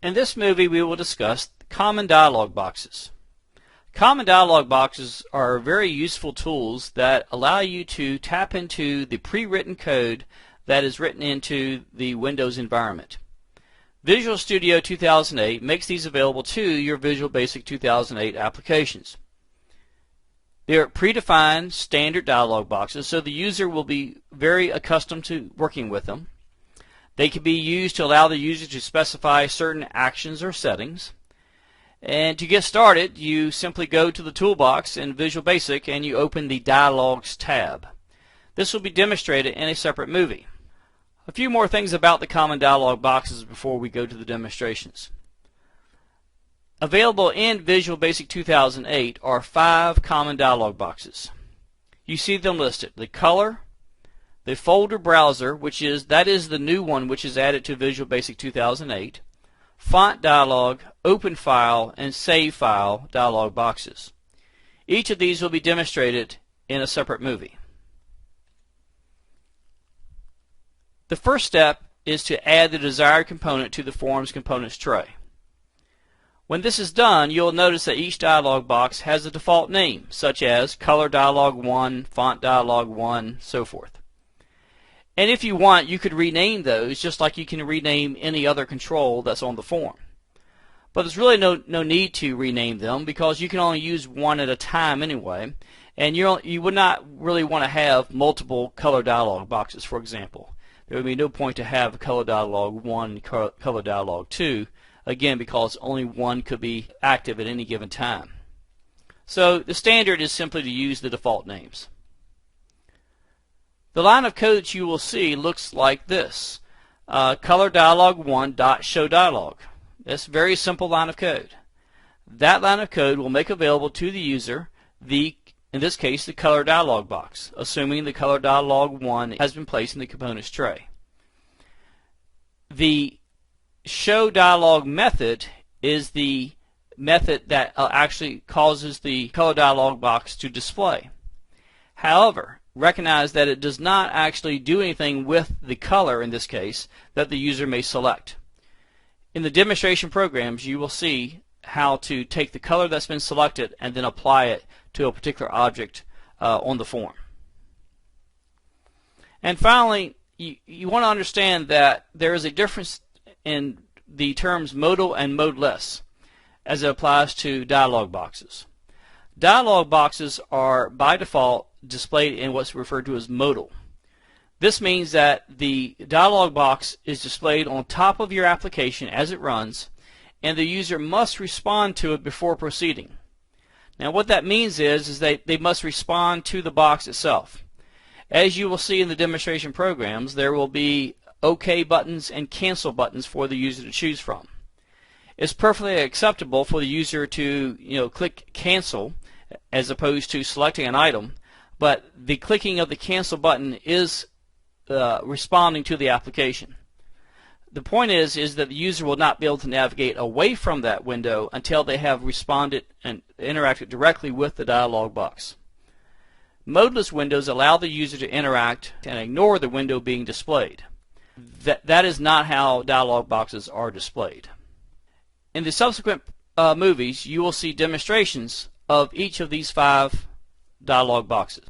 In this movie we will discuss common dialog boxes. Common dialog boxes are very useful tools that allow you to tap into the pre-written code that is written into the Windows environment. Visual Studio 2008 makes these available to your Visual Basic 2008 applications. They are predefined standard dialog boxes, so the user will be very accustomed to working with them. They can be used to allow the user to specify certain actions or settings. And to get started, you simply go to the toolbox in Visual Basic and you open the Dialogs tab. This will be demonstrated in a separate movie. A few more things about the common dialog boxes before we go to the demonstrations. Available in Visual Basic 2008 are 5 common dialog boxes. You see them listed: the color, the folder browser, that is the new one which is added to Visual Basic 2008, font dialog, open file, and save file dialog boxes. Each of these will be demonstrated in a separate movie. The first step is to add the desired component to the Forms Components tray. When this is done, you'll notice that each dialog box has a default name, such as Color Dialog 1, Font Dialog 1, so forth. And if you want, you could rename those just like you can rename any other control that's on the form. But there's really no need to rename them because you can only use one at a time anyway, and you would not really want to have multiple color dialog boxes, for example. There would be no point to have Color Dialog 1 and Color Dialog 2, again because only one could be active at any given time. So the standard is simply to use the default names. The line of code that you will see looks like this. Color Dialog 1 dot show dialog. That's a very simple line of code. That line of code will make available to the user in this case, the color dialog box, assuming the color dialog 1 has been placed in the components tray. The show dialog method is the method that actually causes the color dialog box to display. However, recognize that it does not actually do anything with the color, in this case, that the user may select. In the demonstration programs, you will see how to take the color that's been selected and then apply it to a particular object on the form. And finally, you want to understand that there is a difference in the terms modal and modeless as it applies to dialog boxes. Dialog boxes are by default displayed in what's referred to as modal. This means that the dialog box is displayed on top of your application as it runs, and the user must respond to it before proceeding. Now what that means is that they must respond to the box itself. As you will see in the demonstration programs, there will be OK buttons and cancel buttons for the user to choose from. It's perfectly acceptable for the user to click cancel as opposed to selecting an item, but the clicking of the cancel button is responding to the application. The point is that the user will not be able to navigate away from that window until they have responded and interacted directly with the dialog box. Modeless windows allow the user to interact and ignore the window being displayed. That is not how dialog boxes are displayed. In the subsequent movies, you will see demonstrations of each of these 5 dialog boxes.